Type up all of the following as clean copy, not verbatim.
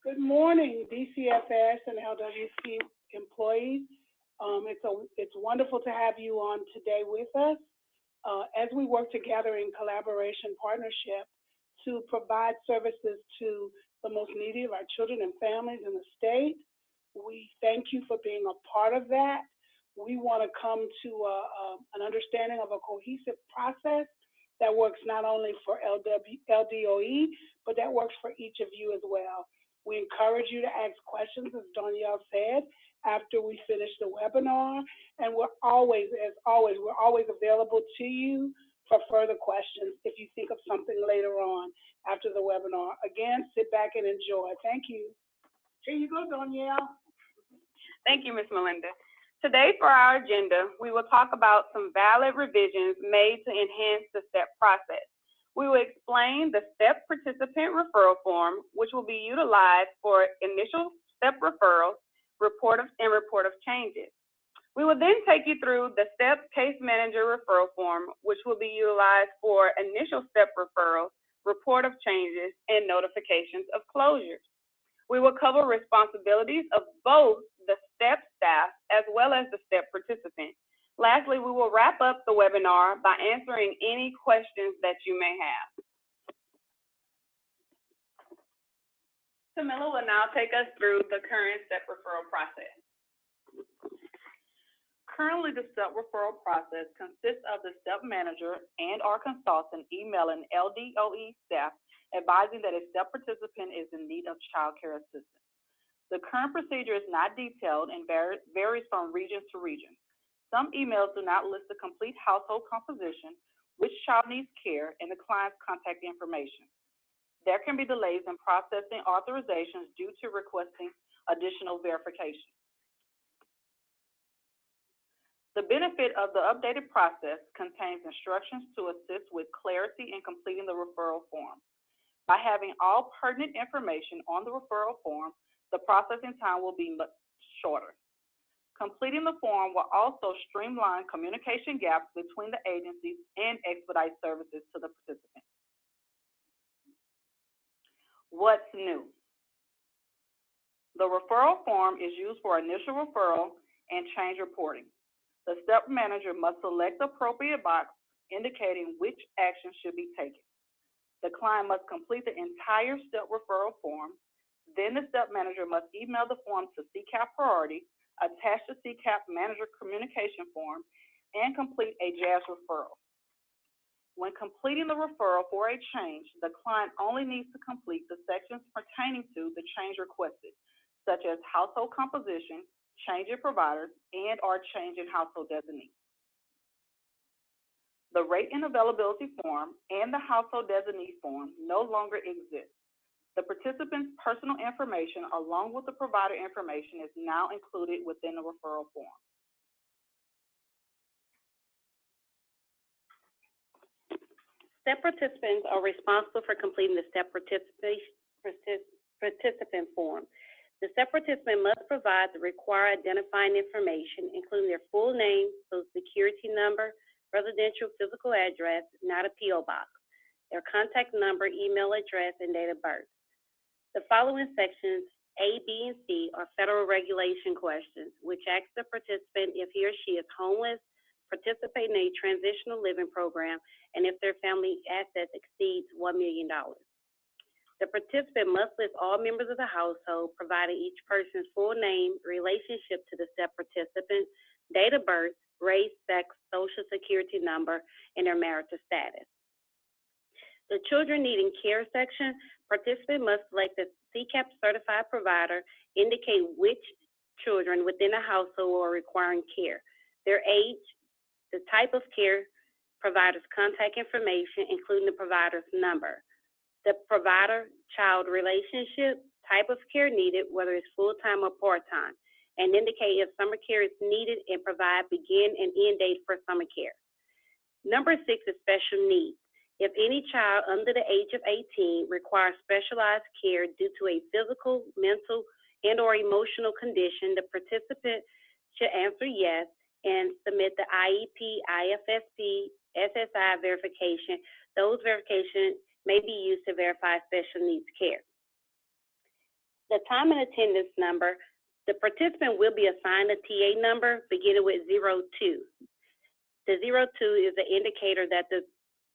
Good morning, DCFS and LWC employees. It's wonderful to have you on today with us as we work together in collaboration partnership to provide services to the most needy of our children and families in the state. We thank you for being a part of that. We want to come to an understanding of a cohesive process that works not only for LDOE, but that works for each of you as well. We encourage you to ask questions, as Danielle said, after we finish the webinar. And we're always, as always, we're always available to you for further questions if you think of something later on after the webinar. Again, sit back and enjoy. Thank you. Here you go, Danielle. Thank you, Ms. Melinda. Today for our agenda, we will talk about some valid revisions made to enhance the STEP process. We will explain the STEP participant referral form, which will be utilized for initial STEP referrals, report of changes. We will then take you through the STEP case manager referral form, which will be utilized for initial STEP referrals, report of changes, and notifications of closures. We will cover responsibilities of both the STEP staff as well as the STEP participant. Lastly, we will wrap up the webinar by answering any questions that you may have. Camilla will now take us through the current STEP referral process. Currently, the STEP referral process consists of the STEP manager and our consultant emailing LDOE staff advising that a STEP participant is in need of child care assistance. The current procedure is not detailed and varies from region to region. Some emails do not list the complete household composition, which child needs care, and the client's contact information. There can be delays in processing authorizations due to requesting additional verification. The benefit of the updated process contains instructions to assist with clarity in completing the referral form. By having all pertinent information on the referral form, the processing time will be much shorter. Completing the form will also streamline communication gaps between the agencies and expedite services to the participant. What's new? The referral form is used for initial referral and change reporting. The STEP manager must select the appropriate box indicating which action should be taken. The client must complete the entire STEP referral form. Then the STEP manager must email the form to CCAP priority, attach the CCAP manager communication form, and complete a JAS referral. When completing the referral for a change, the client only needs to complete the sections pertaining to the change requested, such as household composition, change in providers, and/or change in household designee. The rate and availability form and the household designee form no longer exist. The participant's personal information along with the provider information is now included within the referral form. STEP participants are responsible for completing the STEP participant form. The STEP participant must provide the required identifying information, including their full name, Social Security number, residential physical address, not a P.O. box, their contact number, email address, and date of birth. The following sections, A, B, and C, are federal regulation questions, which ask the participant if he or she is homeless, participate in a transitional living program, and if their family assets exceeds $1 million. The participant must list all members of the household, providing each person's full name, relationship to the STEP participant, date of birth, race, sex, social security number, and their marital status. The Children Needing Care section, participant must select a CCAP certified provider, indicate which children within the household are requiring care, their age, the type of care, provider's contact information, including the provider's number, the provider-child relationship, type of care needed, whether it's full-time or part-time, and indicate if summer care is needed and provide begin and end date for summer care. Number 6 is special needs. If any child under the age of 18 requires specialized care due to a physical, mental, and/or emotional condition, the participant should answer yes and submit the IEP, IFSP, SSI verification. Those verifications may be used to verify special needs care. The time and attendance number, the participant will be assigned a TA number beginning with 02. The 02 is an indicator that the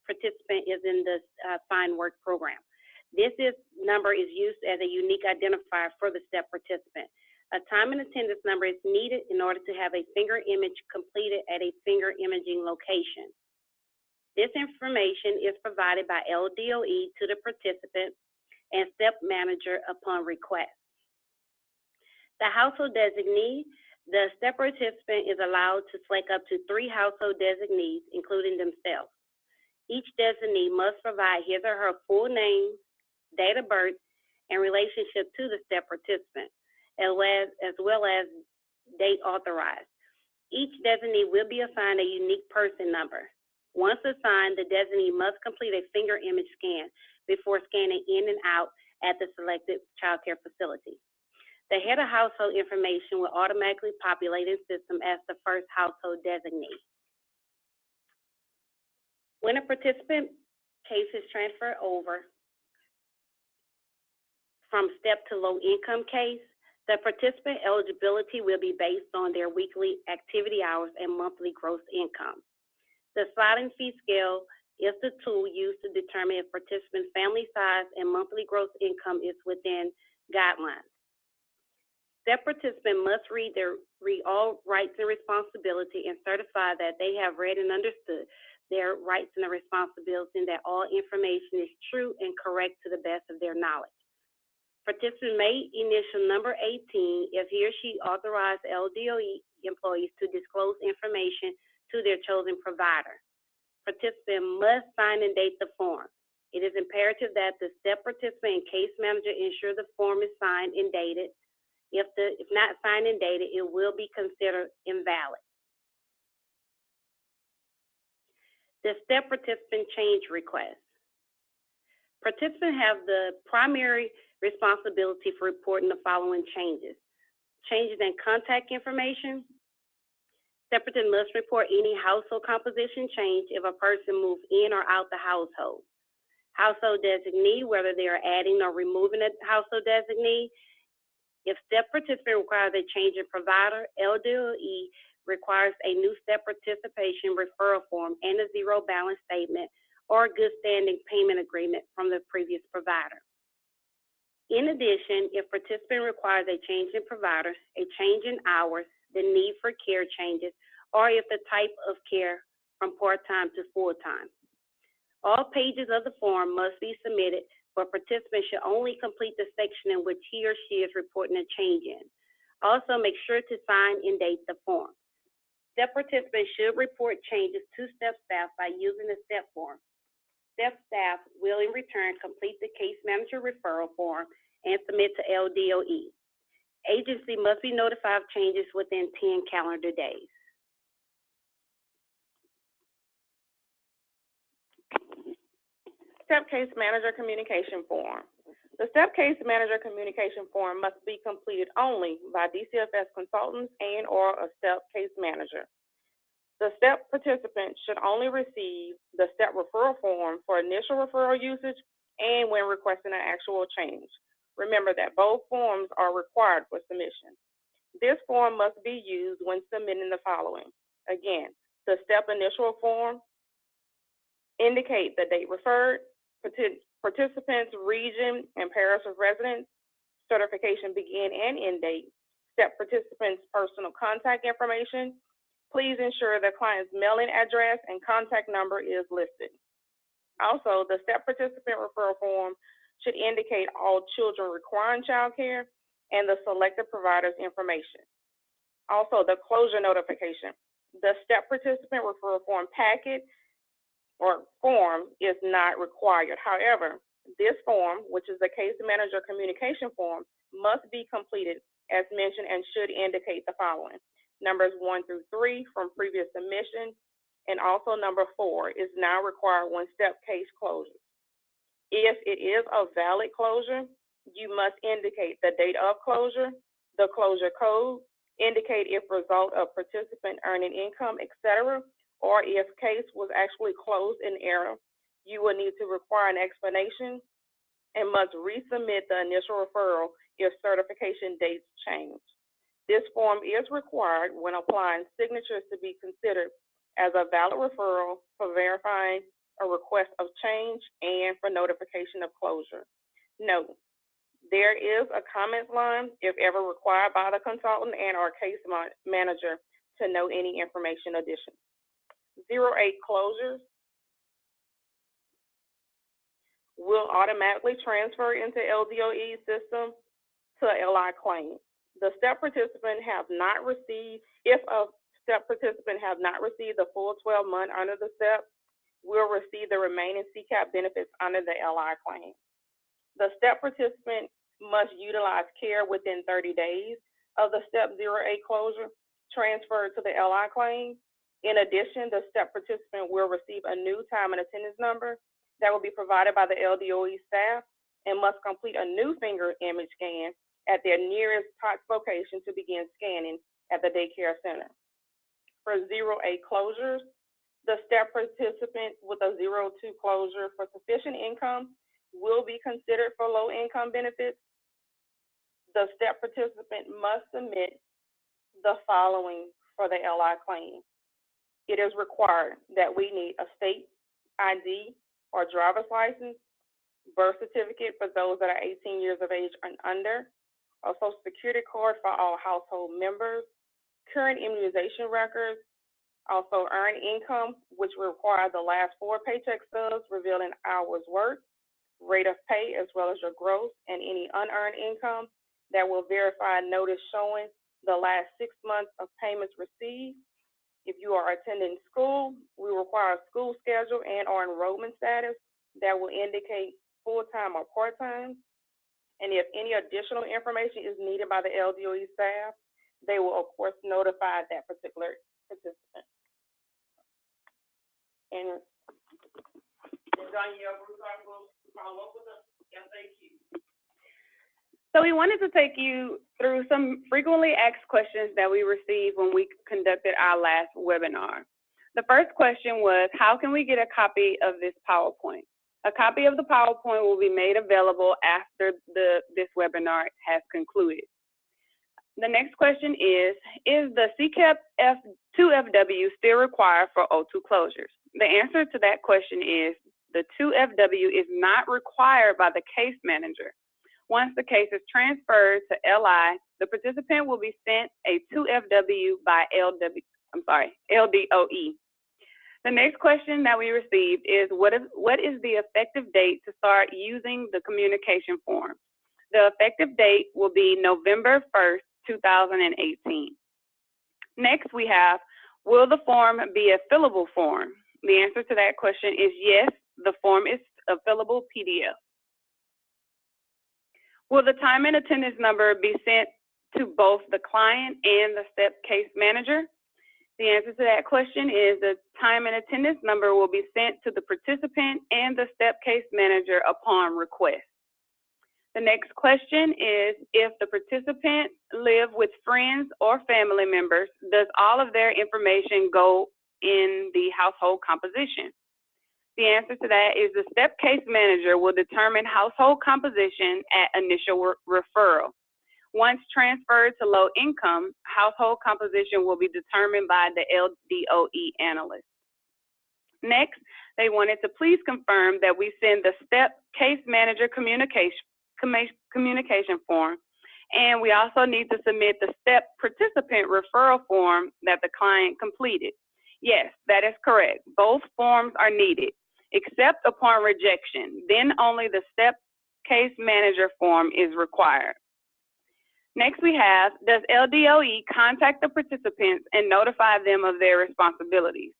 participant is in the assigned work program. This number is used as a unique identifier for the STEP participant. A time and attendance number is needed in order to have a finger image completed at a finger imaging location. This information is provided by LDOE to the participant and STEP manager upon request. The household designee, the STEP participant is allowed to select up to 3 household designees, including themselves. Each designee must provide his or her full name, date of birth, and relationship to the STEP participant, as well as date authorized. Each designee will be assigned a unique person number. Once assigned, the designee must complete a finger image scan before scanning in and out at the selected child care facility. The head of household information will automatically populate in system as the first household designee. When a participant case is transferred over from STEP to low-income case, the participant eligibility will be based on their weekly activity hours and monthly gross income. The sliding fee scale is the tool used to determine if participant family size and monthly gross income is within guidelines. STEP participant must read all rights and responsibility and certify that they have read and understood their rights and responsibilities and that all information is true and correct to the best of their knowledge. Participant may initial number 18 if he or she authorized LDOE employees to disclose information to their chosen provider. Participant must sign and date the form. It is imperative that the STEP participant and case manager ensure the form is signed and dated. If not signed and dated, it will be considered invalid. The STEP participant change request. Participants have the primary responsibility for reporting the following changes. Changes in contact information. STEP participant must report any household composition change if a person moves in or out the household. Household designee, whether they are adding or removing a household designee. If STEP participant requires a change in provider, LDOE requires a new STEP participation referral form and a zero balance statement or a good standing payment agreement from the previous provider. In addition, if participant requires a change in provider, a change in hours, the need for care changes, or if the type of care from part-time to full-time. All pages of the form must be submitted, but participants should only complete the section in which he or she is reporting a change in. Also, make sure to sign and date the form. STEP participants should report changes to STEP staff by using the STEP form. STEP staff will, in return, complete the case manager referral form and submit to LDOE. Agency must be notified of changes within 10 calendar days. STEP Case Manager Communication Form. The STEP Case Manager Communication Form must be completed only by DCFS consultants and/or a STEP Case Manager. The STEP participant should only receive the STEP referral form for initial referral usage and when requesting an actual change. Remember that both forms are required for submission. This form must be used when submitting the following. Again, the STEP initial form, indicate the date referred, participants, region, and parish of residence, certification begin and end date, STEP participants' personal contact information. Please ensure the client's mailing address and contact number is listed. Also, the STEP participant referral form should indicate all children requiring child care and the selected provider's information. Also, the closure notification. The STEP participant referral form packet or form is not required. However, this form, which is the case manager communication form, must be completed as mentioned and should indicate the following. Numbers 1 through 3 from previous submission, and also number 4 is now required when STEP case closes. If it is a valid closure, you must indicate the date of closure, the closure code, indicate if result of participant earning income, etc., or if case was actually closed in error. You will need to require an explanation and must resubmit the initial referral if certification dates change. This form is required when applying signatures to be considered as a valid referral for verifying a request of change and for notification of closure. Note, there is a comments line if ever required by the consultant and or case manager to know any information addition. 08 closures will automatically transfer into LDOE system to LI claim. The STEP participant have not received, if a STEP participant have not received the full 12-month under the STEP, will receive the remaining CCAP benefits under the LI claim. The STEP participant must utilize care within 30 days of the STEP 08 closure transferred to the LI claim. In addition, the STEP participant will receive a new time and attendance number that will be provided by the LDOE staff and must complete a new finger image scan at their nearest TOTS location to begin scanning at the daycare center. For 08 closures, the STEP participant with a 02 closure for sufficient income will be considered for low-income benefits. The STEP participant must submit the following for the LI claim. It is required that we need a state ID or driver's license, birth certificate for those that are 18 years of age and under, a Social Security card for all household members, current immunization records, also earned income, which will require the last 4 paycheck stubs revealing hours worked, rate of pay, as well as your gross, and any unearned income that will verify notice showing the last 6 months of payments received. If you are attending school, we require a school schedule and or enrollment status that will indicate full-time or part-time. And if any additional information is needed by the LDOE staff, they will, of course, notify that particular participant. And so we wanted to take you through some frequently asked questions that we received when we conducted our last webinar. The first question was, how can we get a copy of this PowerPoint? A copy of the PowerPoint will be made available after this webinar has concluded. The next question is the CCAP 2FW still required for 02 closures? The answer to that question is the 2FW is not required by the case manager. Once the case is transferred to LI, the participant will be sent a 2FW by LDOE. The next question that we received is, what is the effective date to start using the communication form? The effective date will be November 1st, 2018. Next we have, will the form be a fillable form? The answer to that question is yes, the form is a fillable PDF. Will the time and attendance number be sent to both the client and the STEP case manager? The answer to that question is the time and attendance number will be sent to the participant and the STEP case manager upon request. The next question is, if the participant live with friends or family members, does all of their information go in the household composition? The answer to that is the STEP case manager will determine household composition at initial referral. Once transferred to low income, household composition will be determined by the LDOE analyst. Next, they wanted to please confirm that we send the STEP case manager communication form, and we also need to submit the STEP participant referral form that the client completed. Yes, that is correct. Both forms are needed, except upon rejection. Then only the STEP case manager form is required. Next we have, does LDOE contact the participants and notify them of their responsibilities?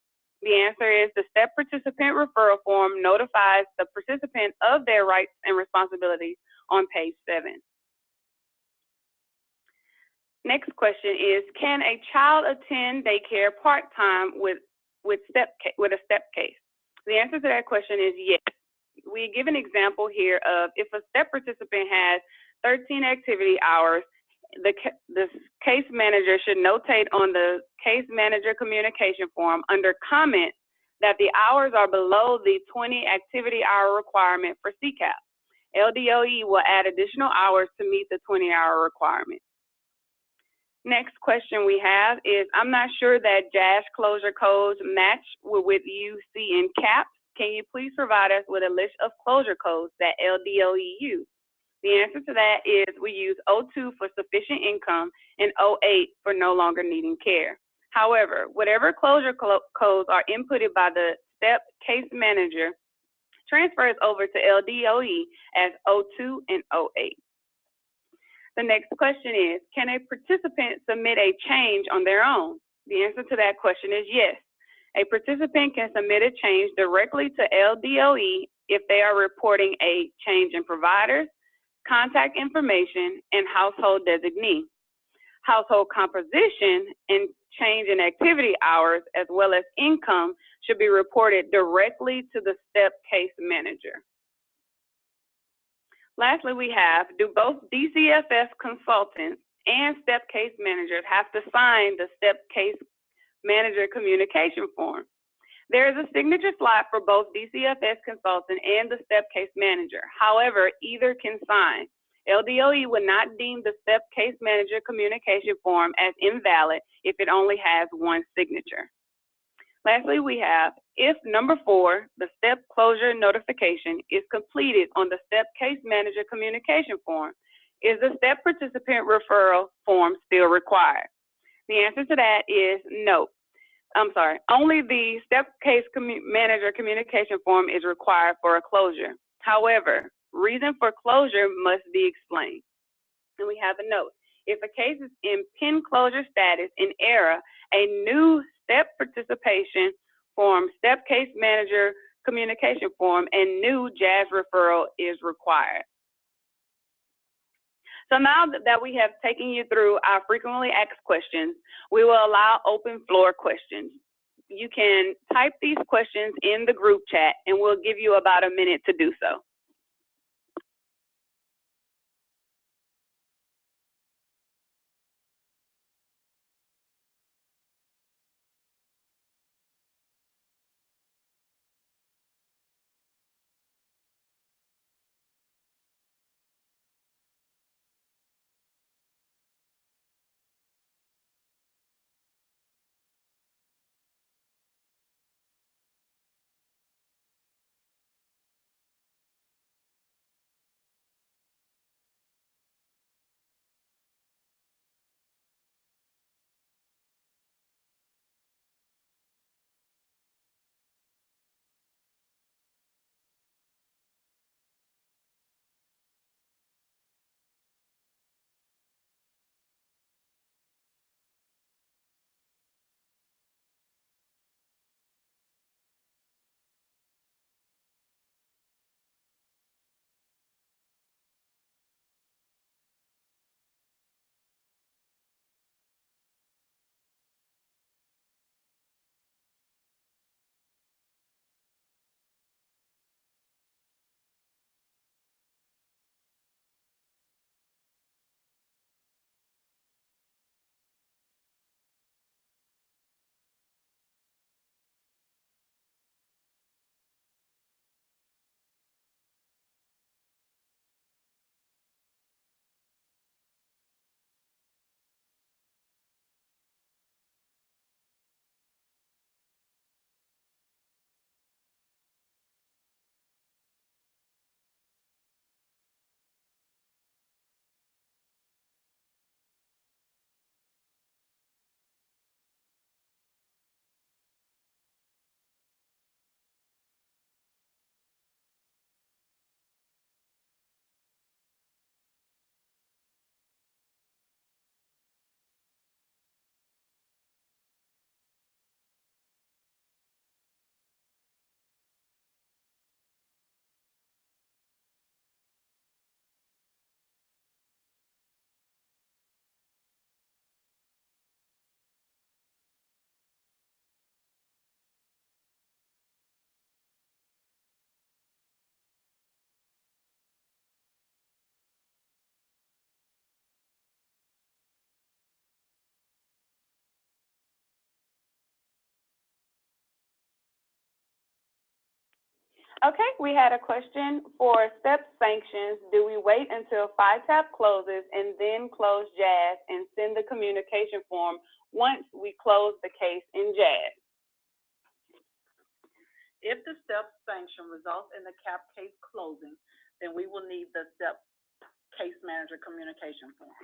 The answer is the STEP participant referral form notifies the participant of their rights and responsibilities on page 7. Next question is, can a child attend daycare part-time with a STEP case? The answer to that question is yes. We give an example here of if a STEP participant has 13 activity hours, the case manager should notate on the case manager communication form under comment that the hours are below the 20 activity hour requirement for CCAP. LDOE will add additional hours to meet the 20-hour requirement. Next question we have is, I'm not sure that JAS closure codes match with UC and CAP. Can you please provide us with a list of closure codes that LDOE use? The answer to that is we use O2 for sufficient income and O8 for no longer needing care. However, whatever closure codes are inputted by the STEP case manager transfers over to LDOE as O2 and O8. The next question is, can a participant submit a change on their own? The answer to that question is yes. A participant can submit a change directly to LDOE if they are reporting a change in providers, contact information, and household designee. Household composition and change in activity hours, as well as income, should be reported directly to the STEP case manager. Lastly, we have, do both DCFS consultants and STEP case managers have to sign the STEP case manager communication form? There is a signature slot for both DCFS consultant and the STEP case manager. However, either can sign. LDOE would not deem the STEP case manager communication form as invalid if it only has one signature. Lastly, we have, if number 4, the STEP closure notification is completed on the STEP case manager communication form, is the STEP participant referral form still required? The answer to that is no. Only the STEP case manager communication form is required for a closure. However, reason for closure must be explained. And we have a note. If a case is in PIN closure status in ERA, a new STEP participation form, STEP case manager communication form, and new JAS referral is required. So now that we have taken you through our frequently asked questions, we will allow open floor questions. You can type these questions in the group chat, and we'll give you about a minute to do so. Okay, we had a question for STEP sanctions. Do we wait until FITAP closes and then close JAS and send the communication form once we close the case in JAS? If the STEP sanction results in the CAP case closing, then we will need the STEP case manager communication form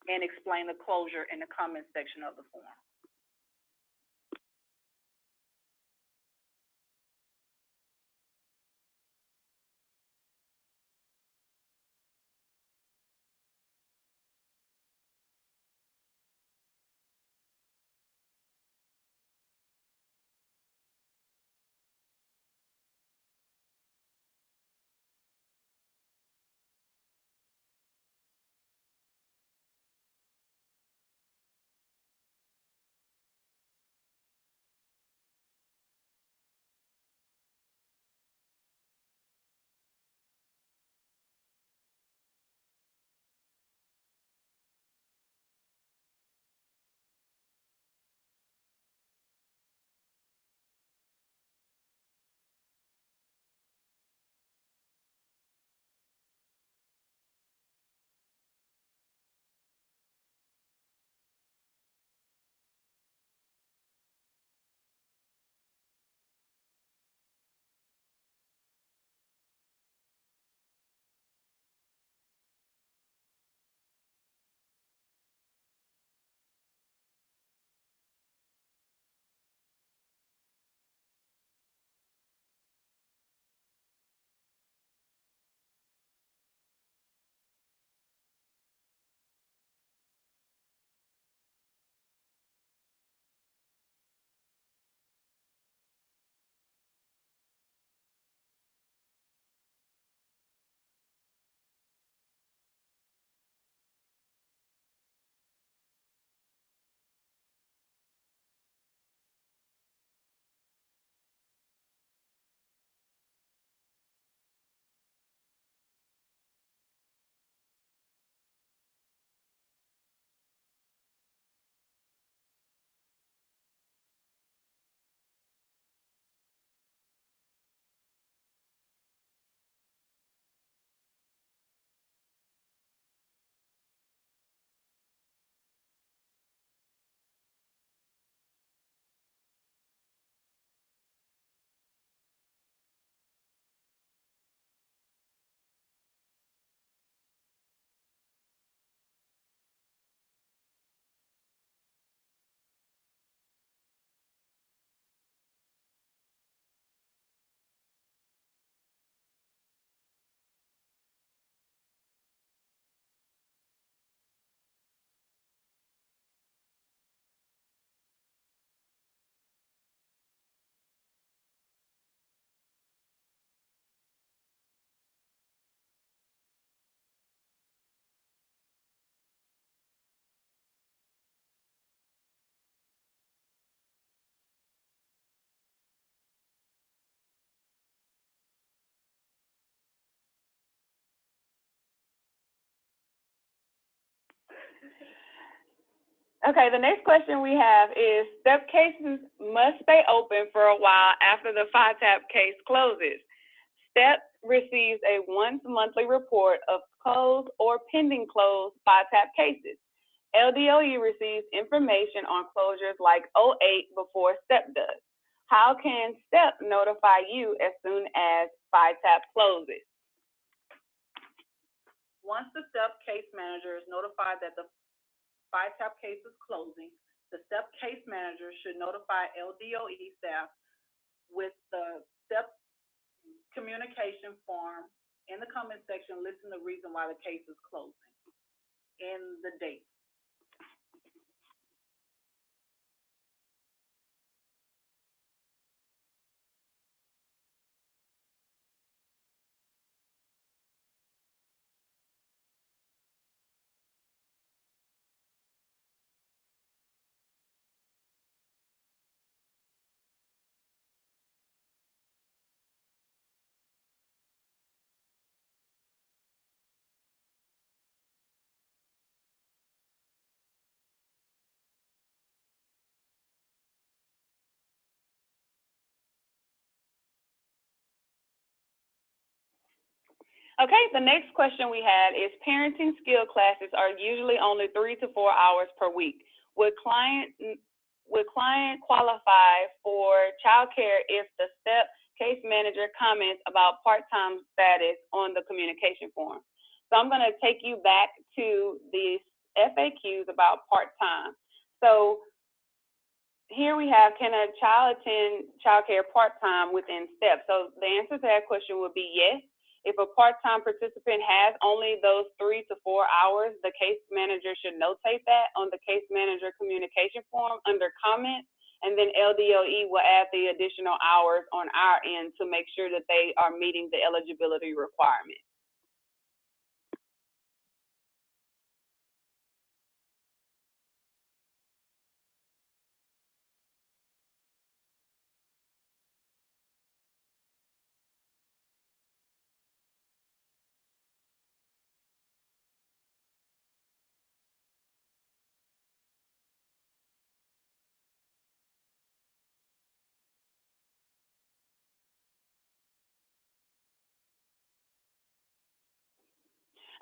and explain the closure in the comment section of the form. Okay, the next question we have is, STEP cases must stay open for a while after the FITAP case closes. STEP receives a once-monthly report of closed or pending closed FITAP cases. LDOE receives information on closures like 08 before STEP does. How can STEP notify you as soon as FITAP closes? Once the STEP case manager is notified that the FITAP case is closing, the STEP case manager should notify LDOE staff with the STEP communication form in the comment section listing the reason why the case is closing and the date. Okay, the next question we had is parenting skill classes are usually only 3 to 4 hours per week. Would client qualify for childcare if the STEP case manager comments about part-time status on the communication form? So I'm going to take you back to the FAQs about part-time. So here we have, can a child attend childcare part-time within STEP? So the answer to that question would be yes. If a part-time participant has only those 3 to 4 hours, the case manager should notate that on the case manager communication form under comments, and then LDOE will add the additional hours on our end to make sure that they are meeting the eligibility requirement.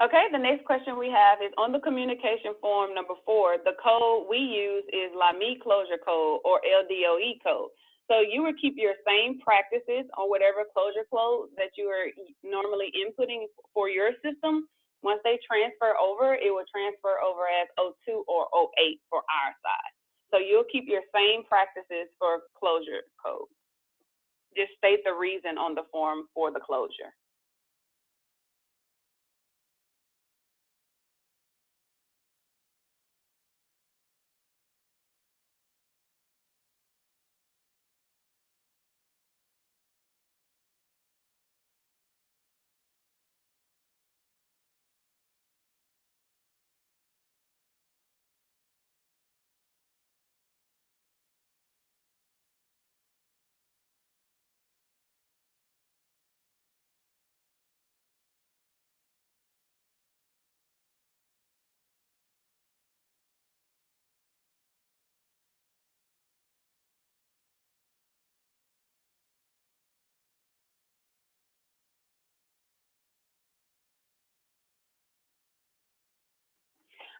Okay, the next question we have is on the communication form number 4, the code we use is LAMI closure code or LDOE code. So you would keep your same practices on whatever closure code that you are normally inputting for your system. Once they transfer over, it will transfer over as 02 or 08 for our side. So you'll keep your same practices for closure code. Just state the reason on the form for the closure.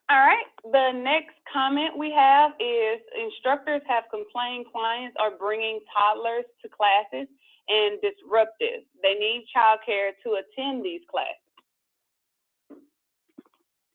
All right, the next comment we have is instructors have complained clients are bringing toddlers to classes and disruptive. They need childcare to attend these classes.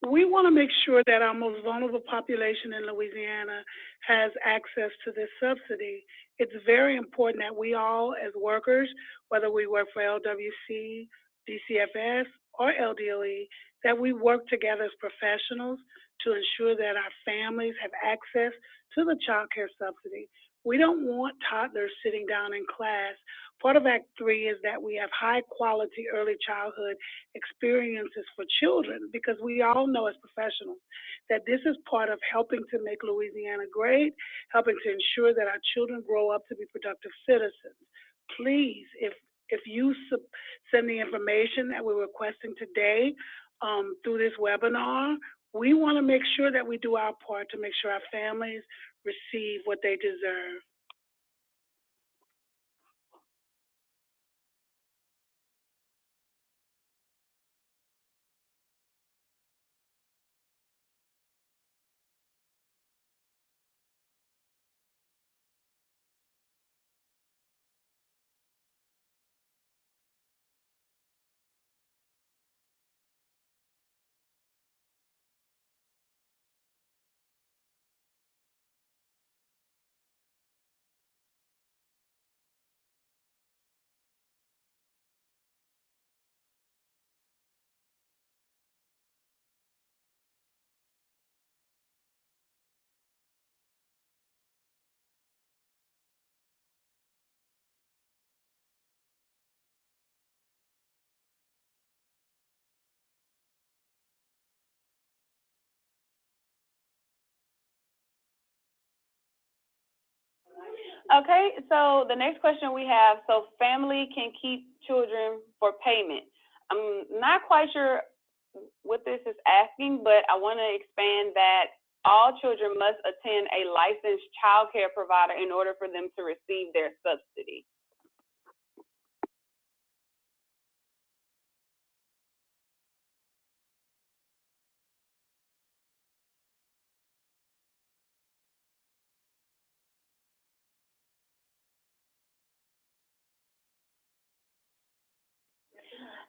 We want to make sure that our most vulnerable population in Louisiana has access to this subsidy. It's very important that we all, as workers, whether we work for LWC, DCFS, or LDOE, that we work together as professionals to ensure that our families have access to the child care subsidy. We don't want toddlers sitting down in class. Part of Act 3 is that we have high quality early childhood experiences for children, because we all know as professionals that this is part of helping to make Louisiana great, helping to ensure that our children grow up to be productive citizens. Please, if you send the information that we're requesting today through this webinar, we want to make sure that we do our part to make sure our families receive what they deserve. Okay, so the next question we have, so family can keep children for payment. I'm not quite sure what this is asking, but I want to expand that all children must attend a licensed child care provider in order for them to receive their subsidy.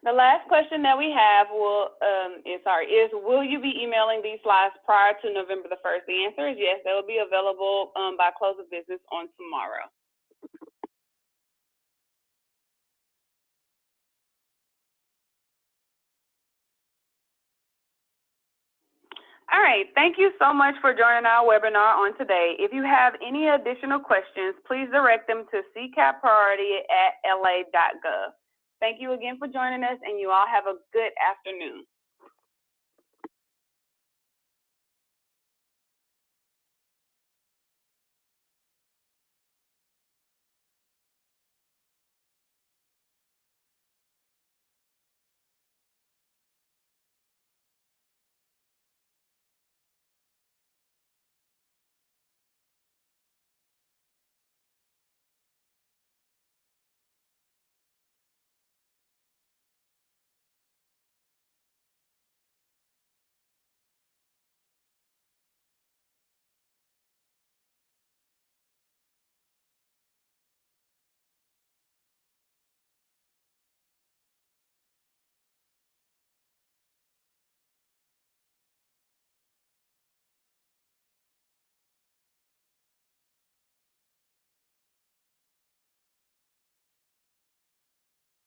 The last question that we have is will you be emailing these slides prior to November the 1st? The answer is yes. They will be available by close of business on tomorrow. All right, thank you so much for joining our webinar on today. If you have any additional questions, please direct them to ccappriority@la.gov. Thank you again for joining us, and you all have a good afternoon.